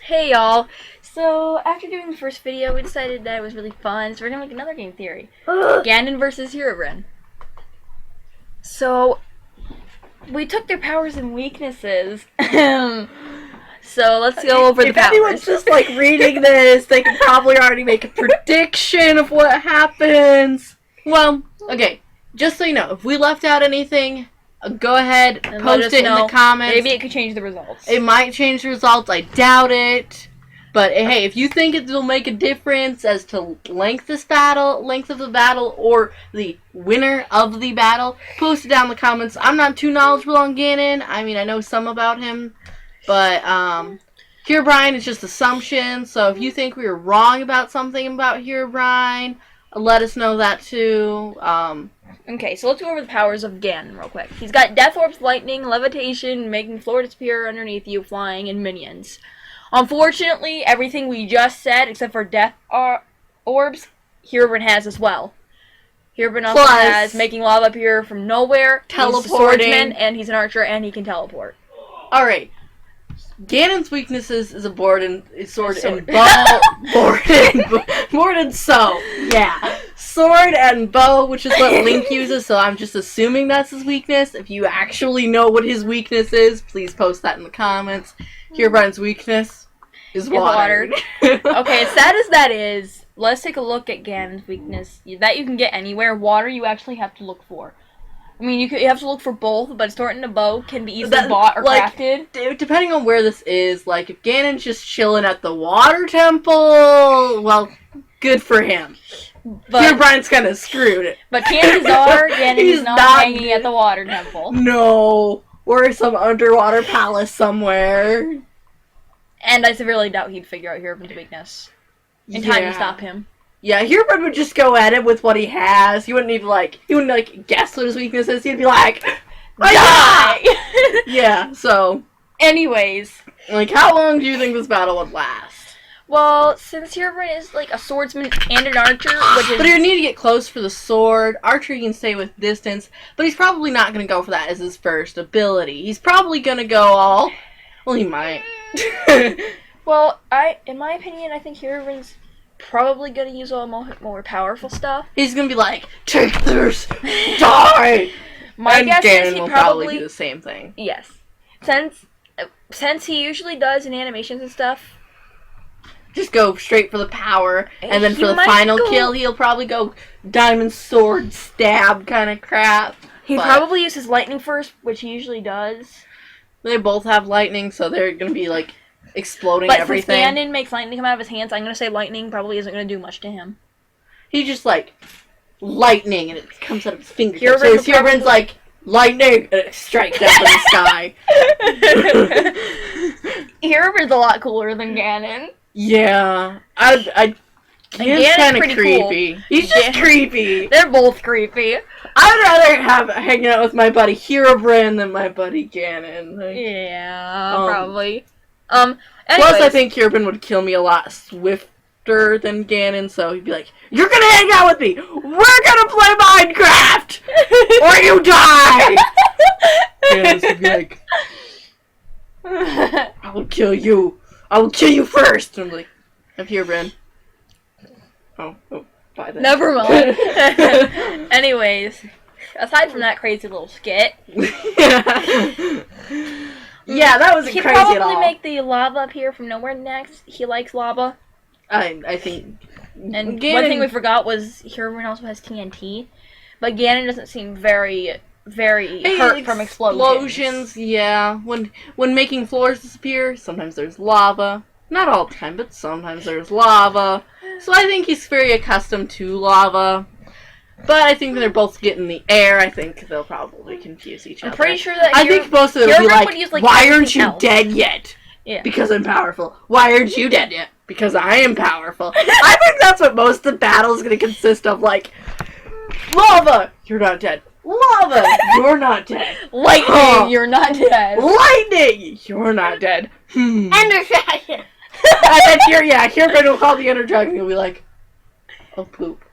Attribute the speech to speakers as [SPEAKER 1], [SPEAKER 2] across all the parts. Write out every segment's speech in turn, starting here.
[SPEAKER 1] Hey y'all! So, after doing the first video, we decided that it was really fun, so we're gonna make another game theory. Gannon versus Herobrine. So, we took their powers and weaknesses. So, let's go over the powers.
[SPEAKER 2] If anyone's just like reading this, they can probably already make a prediction of what happens. Well, okay, just so you know, if we left out anything, go ahead,
[SPEAKER 1] And
[SPEAKER 2] post it in the comments.
[SPEAKER 1] Maybe it could change the results.
[SPEAKER 2] It might change the results. I doubt it. But hey, if you think it will make a difference as to length of the battle, or the winner of the battle, post it down in the comments. I'm not too knowledgeable on Gannon. I mean, I know some about him, but Herobrine is just assumption. So if you think we were wrong about something about Herobrine, let us know that too.
[SPEAKER 1] Okay, so let's go over the powers of Gannon real quick. He's got Death Orbs, Lightning, Levitation, making the floor disappear underneath you, Flying, and Minions. Unfortunately, everything we just said, except for Death Orbs, Herobrine has as well. Herobrine also has Making Lava Appear from Nowhere,
[SPEAKER 2] Teleporting.
[SPEAKER 1] He's a swordsman, and he's an archer, and he can teleport.
[SPEAKER 2] Alright. Gannon's weaknesses is a sword and bow. Board and sow. Yeah. Sword and bow, which is what Link uses, so I'm just assuming that's his weakness. If you actually know what his weakness is, please post that in the comments. Herobrine's weakness is water.
[SPEAKER 1] Okay, as sad as that is, let's take a look at Gannon's weakness. That you can get anywhere. Water you actually have to look for. I mean, you have to look for both, but sword and a bow can be easily bought or crafted.
[SPEAKER 2] Depending on where this is, like, if Gannon's just chilling at the water temple, well, good for him. But Herobrine's kind of screwed.
[SPEAKER 1] But chances are, Gannon is not hanging at the water temple.
[SPEAKER 2] No. Or some underwater palace somewhere. And
[SPEAKER 1] I severely doubt he'd figure out Herobrine's weakness in time to stop him.
[SPEAKER 2] Yeah, Herobrine would just go at it with what he has. He wouldn't even, guess what his weakness is. He'd be like, die! Yeah, so.
[SPEAKER 1] Anyways.
[SPEAKER 2] How long do you think this battle would last?
[SPEAKER 1] Well, since Herobrine is, a swordsman and an archer,
[SPEAKER 2] But he would need to get close for the sword. Archer, he can stay with distance. But he's probably not going to go for that as his first ability. He's probably going to go all. Well, he might.
[SPEAKER 1] Well, in my opinion, I think Herobrine's probably going to use all more powerful stuff.
[SPEAKER 2] He's going to be like, take this, die!
[SPEAKER 1] My guess is he
[SPEAKER 2] will probably do the same thing.
[SPEAKER 1] Yes. Since he usually does in animations and stuff,
[SPEAKER 2] just go straight for the power, and then for the final kill, he'll probably go diamond sword stab kind of crap.
[SPEAKER 1] He probably uses lightning first, which he usually does.
[SPEAKER 2] They both have lightning, so they're going to be, exploding everything.
[SPEAKER 1] But since Gannon makes lightning come out of his hands, I'm going to say lightning probably isn't going to do much to him.
[SPEAKER 2] He just, lightning, and it comes out of his fingertips. So Herobrine's lightning, and it strikes down from the sky.
[SPEAKER 1] Herobrine's a lot cooler than Gannon.
[SPEAKER 2] Yeah. He's kind of creepy. Cool. He's just creepy.
[SPEAKER 1] They're both creepy.
[SPEAKER 2] I'd rather hanging out with my buddy Herobrine than my buddy Gannon.
[SPEAKER 1] Probably.
[SPEAKER 2] Plus, I think Herobrine would kill me a lot swifter than Gannon, so he'd be like, "You're gonna hang out with me. We're gonna play Minecraft, or you die." Gannon's gonna be like, "I will kill you. I will kill you first." And I'm like, "I'm Herobrine." Oh, bye then.
[SPEAKER 1] Never mind. Anyways, aside from that crazy little skit.
[SPEAKER 2] Yeah, that wasn't crazy at all. He'd
[SPEAKER 1] probably make the lava appear from nowhere next. He likes lava.
[SPEAKER 2] I think.
[SPEAKER 1] And one thing we forgot was Herobrine also has TNT. But Gannon doesn't seem very hurt from explosions.
[SPEAKER 2] Yeah. When making floors disappear, sometimes there's lava. Not all the time, but sometimes there's lava. So I think he's very accustomed to lava. But I think they're both getting the air. I think they'll probably confuse each other.
[SPEAKER 1] I'm pretty sure that
[SPEAKER 2] I think most of them will be like, why aren't you dead yet?
[SPEAKER 1] Yeah.
[SPEAKER 2] Because I'm powerful. Why aren't you dead yet? Because I am powerful. I think that's what most of the battle is going to consist of. Lava! You're not dead. Lava! You're not dead.
[SPEAKER 1] Lightning! You're not dead.
[SPEAKER 2] Lightning! You're not dead.
[SPEAKER 1] Ender Dragon!
[SPEAKER 2] And then Herobrine will call the Ender Dragon and he'll be like, oh, poop.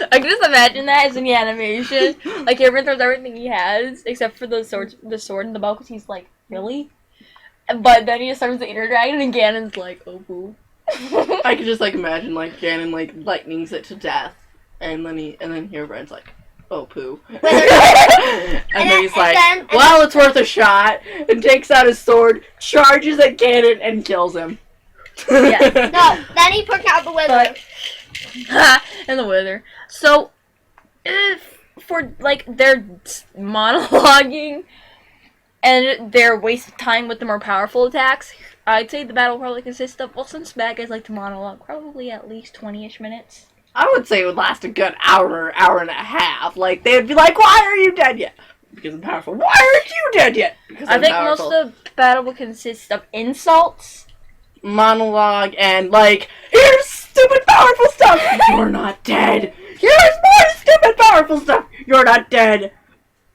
[SPEAKER 1] I can just imagine that as in the animation. Like, Herobrine throws everything he has, except for the sword and the bow, because he's like, really? But then he starts the inner dragon, and Gannon's like, oh, boo.
[SPEAKER 2] I could just, like, imagine, like, Gannon, like, lightnings it to death, and then Herobrine's like, oh, poo. And then he's like, well, it's worth a shot, and takes out his sword, charges at Gannon, and kills him.
[SPEAKER 1] Yeah.
[SPEAKER 3] No, then he took out the wither.
[SPEAKER 1] And the wither. So, if for, like, their monologuing and their waste of time with the more powerful attacks, I'd say the battle probably consists of, well, since bad guys like to monologue, probably at least 20-ish minutes.
[SPEAKER 2] I would say it would last a good hour and a half. Like, they'd be like, why are you dead yet? Because I'm powerful. Why aren't you dead yet? Because
[SPEAKER 1] I think most of the battle will consist of insults,
[SPEAKER 2] monologue, and, like, here's stupid powerful stuff. You're not dead. Here's more stupid powerful stuff. You're not dead.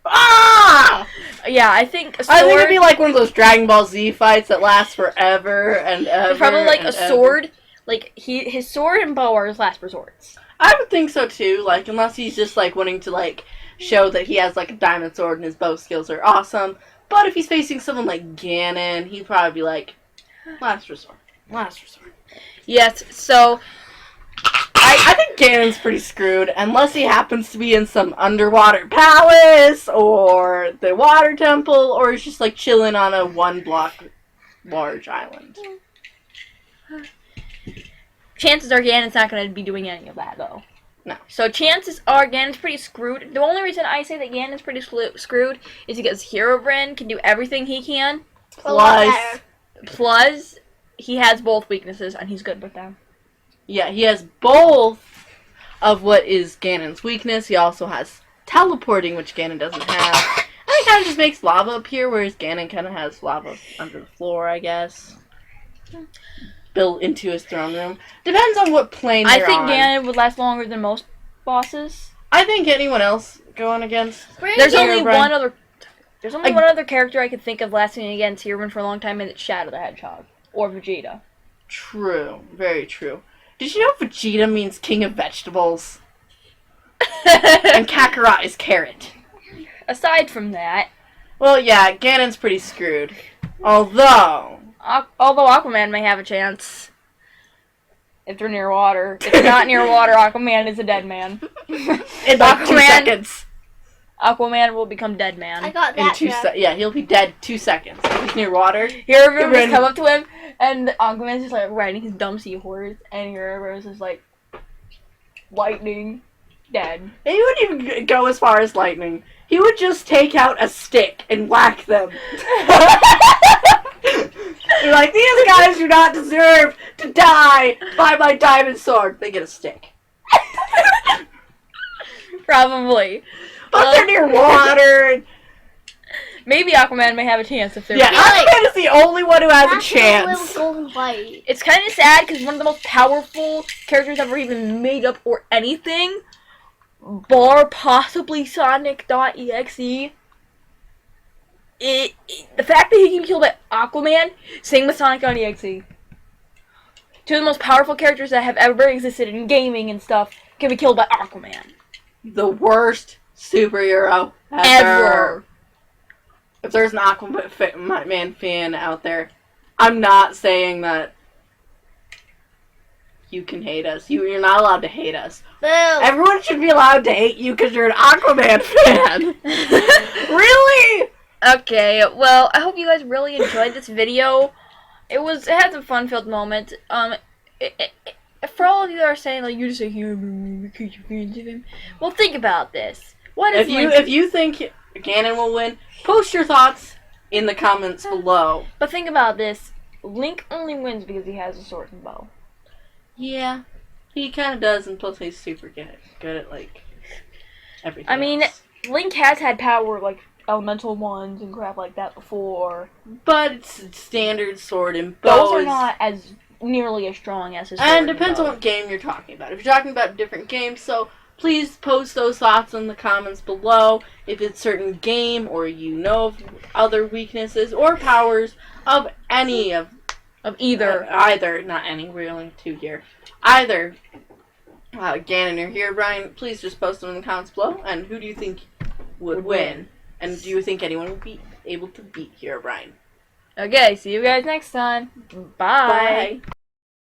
[SPEAKER 2] Ah!
[SPEAKER 1] Yeah, I think a sword...
[SPEAKER 2] I think it'd be like one of those Dragon Ball Z fights that last forever and ever.
[SPEAKER 1] Probably like
[SPEAKER 2] and
[SPEAKER 1] a sword. Like, his sword and bow are his last resorts.
[SPEAKER 2] I would think so, too. Like, unless he's just, like, wanting to, like, show that he has, like, a diamond sword and his bow skills are awesome. But if he's facing someone like Gannon, he'd probably be like, last resort. Last resort.
[SPEAKER 1] Yes, so...
[SPEAKER 2] I think Gannon's pretty screwed, unless he happens to be in some underwater palace, or the water temple, or he's just, like, chilling on a one-block large island.
[SPEAKER 1] Chances are Gannon's not going to be doing any of that, though.
[SPEAKER 2] No.
[SPEAKER 1] So chances are Gannon's pretty screwed. The only reason I say that Gannon's pretty screwed is because Herobrine can do everything he can. Plus, he has both weaknesses, and he's good with them.
[SPEAKER 2] Yeah, he has both of what is Gannon's weakness. He also has teleporting, which Gannon doesn't have. And he kind of just makes lava appear, whereas Gannon kind of has lava under the floor, I guess. Built into his throne room. Depends on what plane they're
[SPEAKER 1] I think
[SPEAKER 2] on.
[SPEAKER 1] Gannon would last longer than most bosses.
[SPEAKER 2] I think anyone else going against...
[SPEAKER 1] There's only
[SPEAKER 2] Herobrine.
[SPEAKER 1] one other... There's only one other character I could think of lasting against Herobrine for a long time, and it's Shadow the Hedgehog. Or Vegeta.
[SPEAKER 2] True. Very true. Did you know Vegeta means king of vegetables? And Kakarot is carrot.
[SPEAKER 1] Aside from that...
[SPEAKER 2] Well, yeah, Gannon's pretty screwed. Although
[SPEAKER 1] Aquaman may have a chance. If they're near water. If they're not near water, Aquaman is a dead man.
[SPEAKER 2] In like 2 seconds.
[SPEAKER 1] Aquaman will become dead man.
[SPEAKER 3] I got that.
[SPEAKER 2] Yeah, he'll be dead 2 seconds. If he's near water.
[SPEAKER 1] Herobrine will just come up to him, and Aquaman's just like riding his dumb seahorse, and Herobrine's just like, lightning, dead.
[SPEAKER 2] He wouldn't even go as far as lightning. He would just take out a stick and whack them. You're like, these guys do not deserve to die by my diamond sword. They get a stick.
[SPEAKER 1] Probably.
[SPEAKER 2] But they're near water.
[SPEAKER 1] Maybe Aquaman may have a chance if they're...
[SPEAKER 2] Yeah, Aquaman is the only one who has a chance.
[SPEAKER 3] Golden light.
[SPEAKER 1] It's kind of sad because one of the most powerful characters ever even made up or anything, bar possibly Sonic.exe, the fact that he can be killed by Aquaman, same with Sonic.exe. Two of the most powerful characters that have ever existed in gaming and stuff can be killed by Aquaman.
[SPEAKER 2] The worst superhero ever. If there's an Aquaman fan out there, I'm not saying that you can hate us. You're not allowed to hate us.
[SPEAKER 3] Boo.
[SPEAKER 2] Everyone should be allowed to hate you because you're an Aquaman fan. Really?
[SPEAKER 1] Okay, well, I hope you guys really enjoyed this video. It had some fun-filled moments. For all of you that are saying, like, you just say him because you're fans of him, well, think about this. What if
[SPEAKER 2] you think Gannon will win, post your thoughts in the comments below.
[SPEAKER 1] But think about this. Link only wins because he has a sword and bow.
[SPEAKER 2] Yeah, he kind of does, and plus he's super good at, like, everything
[SPEAKER 1] I mean,
[SPEAKER 2] else.
[SPEAKER 1] Link has had power, like, elemental ones and crap like that before.
[SPEAKER 2] But it's standard sword and bow.
[SPEAKER 1] Those are not as nearly as strong as his sword
[SPEAKER 2] and depends
[SPEAKER 1] bow.
[SPEAKER 2] on what game you're talking about. If you're talking about different games, so please post those thoughts in the comments below. If it's a certain game, or you know of other weaknesses or powers of any of
[SPEAKER 1] either.
[SPEAKER 2] Either, not any, we're only 2 here. Either Gannon or Herobrine, please just post them in the comments below. And who do you think would win? And do you think anyone would be able to beat Herobrine?
[SPEAKER 1] Okay, see you guys next time. Bye.
[SPEAKER 2] Bye.